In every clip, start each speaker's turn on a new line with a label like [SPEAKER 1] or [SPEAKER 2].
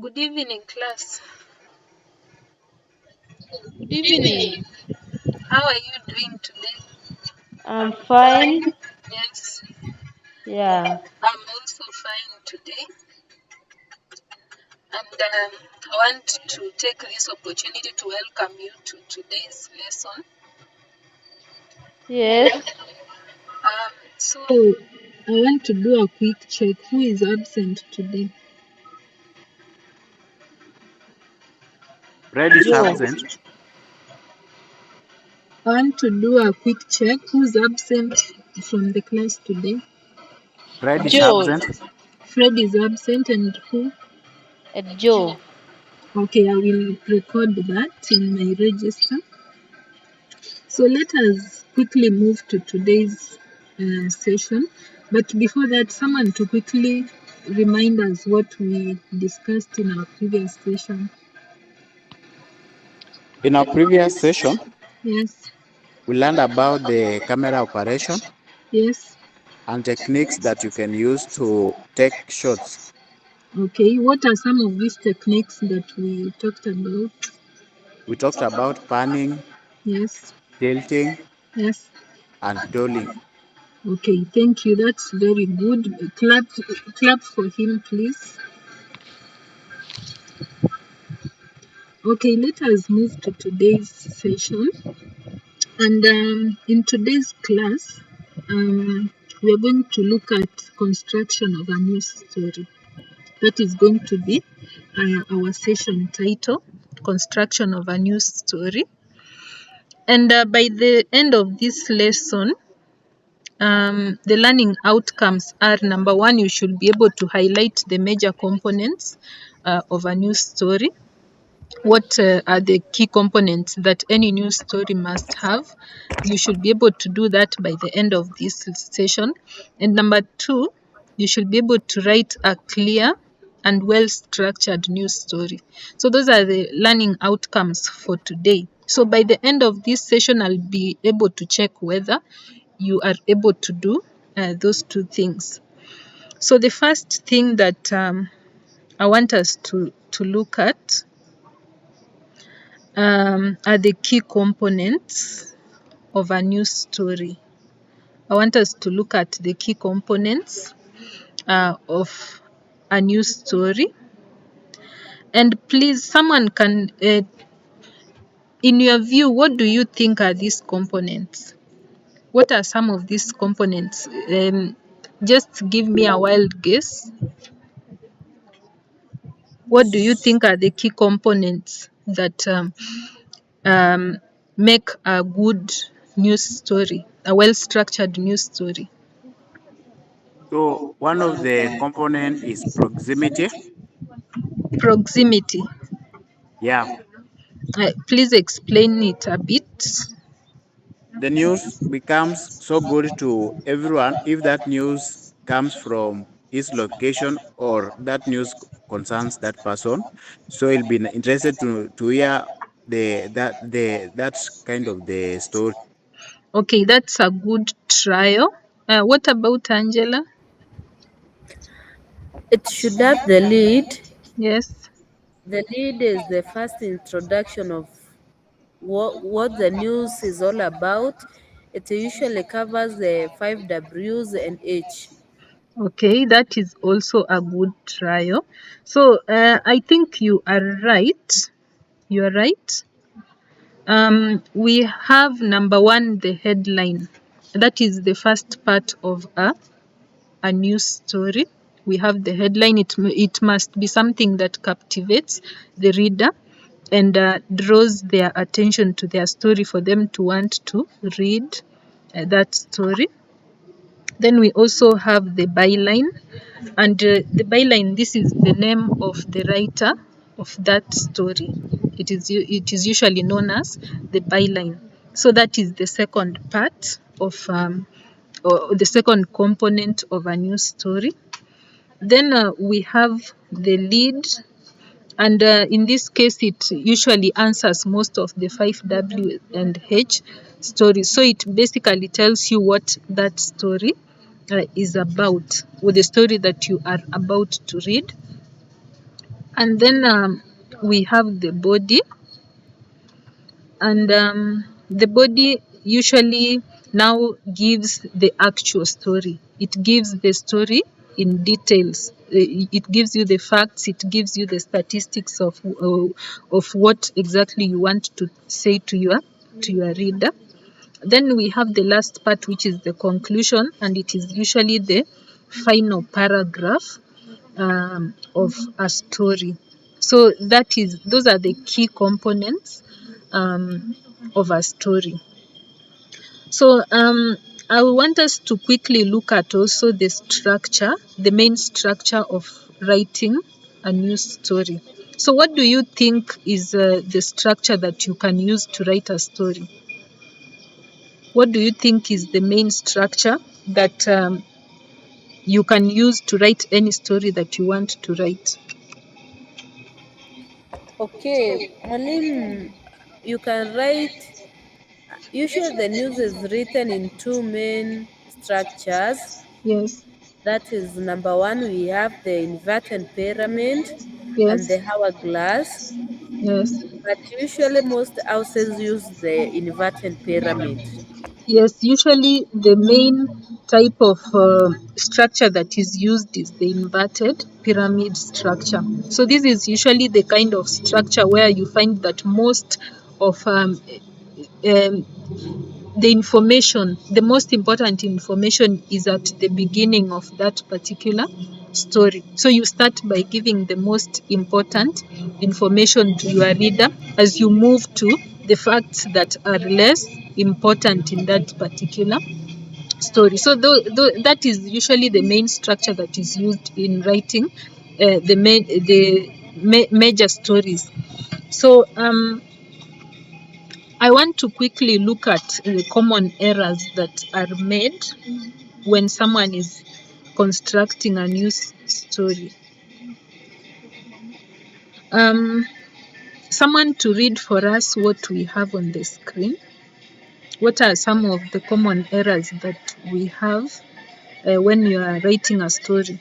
[SPEAKER 1] Good evening, class.
[SPEAKER 2] Good evening.
[SPEAKER 1] How are you doing today?
[SPEAKER 2] I'm fine.
[SPEAKER 1] Yes,
[SPEAKER 2] Yeah.
[SPEAKER 1] I'm also fine today. And I want to take this opportunity to welcome you to today's lesson.
[SPEAKER 2] Yes.
[SPEAKER 1] So, I want to do a quick check. Who is absent today?
[SPEAKER 3] Fred is
[SPEAKER 2] Joe.
[SPEAKER 3] absent.
[SPEAKER 1] I want to do a quick check. Who's absent from the class today?
[SPEAKER 3] Fred is
[SPEAKER 2] Joe.
[SPEAKER 3] absent.
[SPEAKER 1] Fred is absent, and who?
[SPEAKER 2] Joe.
[SPEAKER 1] Okay, I will record that in my register. So let us quickly move to today's session. But before that, someone to quickly remind us what we discussed in our previous session.
[SPEAKER 3] In our previous session,
[SPEAKER 1] Yes,
[SPEAKER 3] we learned about the camera operation
[SPEAKER 1] yes.
[SPEAKER 3] and techniques that you can use to take shots.
[SPEAKER 1] Okay, what are some of these techniques that we talked about?
[SPEAKER 3] We talked about panning,
[SPEAKER 1] Yes,
[SPEAKER 3] tilting,
[SPEAKER 1] yes.
[SPEAKER 3] and dollying.
[SPEAKER 1] Okay, thank you. That's very good. Clap for him, please. Okay, let us move to today's session. And in today's class, we are going to look at construction of a news story. That is going to be our session title, construction of a news story. And by the end of this lesson, the learning outcomes are: number one, you should be able to highlight the major components of a news story. What are the key components that any news story must have? You should be able to do that by the end of this session. And number two, you should be able to write a clear and well structured news story. So those are the learning outcomes for today. So by the end of this session, I'll be able to check whether you are able to do those two things. So the first thing that I want us to look at are the key components of a news story. I want us to look at the key components of a news story. And please, someone can, in your view, what do you think are these components? What are some of these components? Just give me a wild guess. What do you think are the key components that make a good news story, a well-structured news story?
[SPEAKER 3] So one of the component is proximity.
[SPEAKER 1] Proximity.
[SPEAKER 3] Yeah.
[SPEAKER 1] Please explain it a bit.
[SPEAKER 3] The news becomes so good to everyone if that news comes from his location or that news concerns that person. So he'll be interested to hear that's kind of the story.
[SPEAKER 1] Okay, that's a good trial. What about Angela?
[SPEAKER 2] It should have the lead.
[SPEAKER 1] Yes.
[SPEAKER 2] The lead is the first introduction of what the news is all about. It usually covers the 5 Ws and H.
[SPEAKER 1] Okay, that is also a good trial. So I think you are right. You are right. We have number one, the headline. That is the first part of a news story. We have the headline. It must be something that captivates the reader and draws their attention to their story for them to want to read that story. Then we also have the byline, and the byline, this is the name of the writer of that story. It is usually known as the byline. So that is the second part of or the second component of a news story. Then we have the lead, and in this case, it usually answers most of the 5W and H stories. So it basically tells you what that story is about, or the story that you are about to read. And then we have the body, and the body usually now gives the actual story. It gives the story in details. It gives you the facts. It gives you the statistics of what exactly you want to say to your reader. Then we have the last part, which is the conclusion, and it is usually the final paragraph of a story. So those are the key components of a story. So I want us to quickly look at also the structure, the main structure of writing a news story. So what do you think is the structure that you can use to write a story? What do you think is the main structure that you can use to write any story that you want to write?
[SPEAKER 2] Okay, Malim, you can write. Usually, the news is written in two main structures.
[SPEAKER 1] Yes,
[SPEAKER 2] That is, number one, we have the inverted pyramid and
[SPEAKER 1] yes,
[SPEAKER 2] the hourglass.
[SPEAKER 1] yes.
[SPEAKER 2] But usually, most houses use the inverted pyramid.
[SPEAKER 1] Yes, usually the main type of structure that is used is the inverted pyramid structure. So this is usually the kind of structure where you find that most of um, the information, the most important information is at the beginning of that particular story. So you start by giving the most important information to your reader as you move to the facts that are less important in that particular story. So that is usually the main structure that is used in writing major stories. So I want to quickly look at the common errors that are made when someone is constructing a news story. Um, Someone to read for us what we have on the screen. What are some of the common errors that we have when you are writing a story?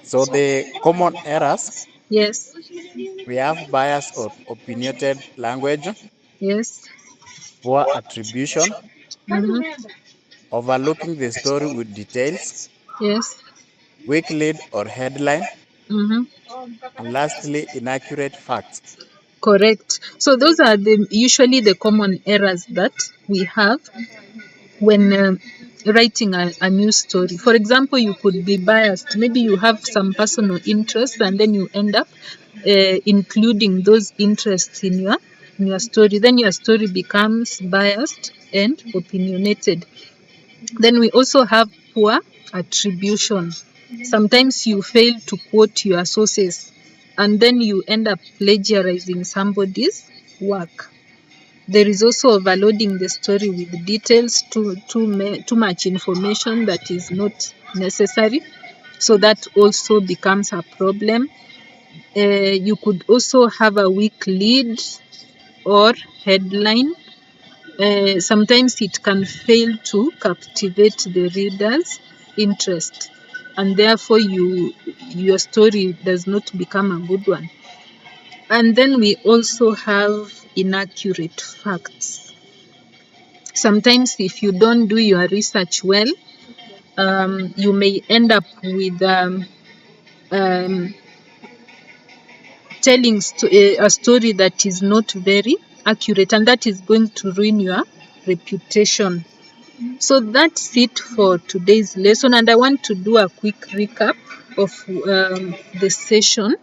[SPEAKER 3] So the common errors,
[SPEAKER 1] Yes,
[SPEAKER 3] we have bias or opinionated language,
[SPEAKER 1] yes,
[SPEAKER 3] poor attribution,
[SPEAKER 1] mm-hmm,
[SPEAKER 3] overlooking the story with details,
[SPEAKER 1] yes,
[SPEAKER 3] weak lead or headline,
[SPEAKER 1] mm-hmm,
[SPEAKER 3] and lastly, inaccurate facts.
[SPEAKER 1] correct. So those are usually the common errors that we have when writing a news story. For example, you could be biased. Maybe you have some personal interests, and then you end up including those interests in your story. Then your story becomes biased and opinionated. Then we also have poor attribution. Sometimes you fail to quote your sources, and then you end up plagiarizing somebody's work. There is also overloading the story with details, too much information that is not necessary. So that also becomes a problem. You could also have a weak lead or headline. Sometimes it can fail to captivate the reader's interest, and therefore your story does not become a good one. And then we also have inaccurate facts. Sometimes if you don't do your research well, you may end up with um, telling a story that is not very accurate, and that is going to ruin your reputation. So that's it for today's lesson, and I want to do a quick recap of the session.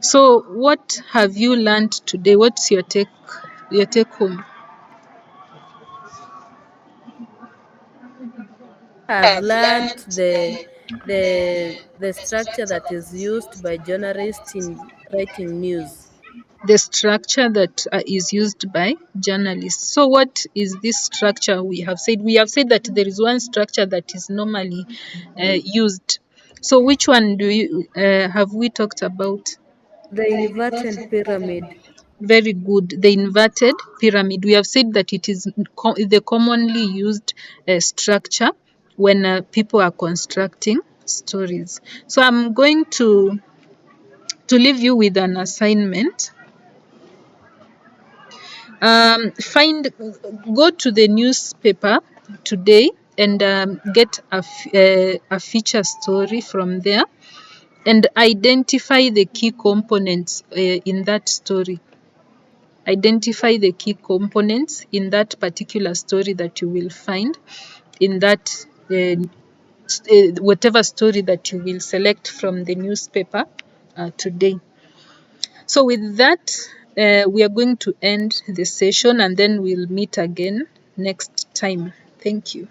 [SPEAKER 1] So what have you learned today? What's your take home?
[SPEAKER 2] I've learned the structure that is used by journalists in writing news.
[SPEAKER 1] The structure that is used by journalists. So what is this structure we have said? We have said that there is one structure that is normally used. So which one do you have we talked about?
[SPEAKER 2] The inverted pyramid.
[SPEAKER 1] Very good. The inverted pyramid. We have said that it is the commonly used structure when people are constructing stories. So I'm going to to leave you with an assignment. Go to the newspaper today and get a feature story from there, and identify the key components in that story. Identify the key components in that particular story that you will find in that whatever story that you will select from the newspaper today. So with that, we are going to end the session, and then we'll meet again next time. Thank you.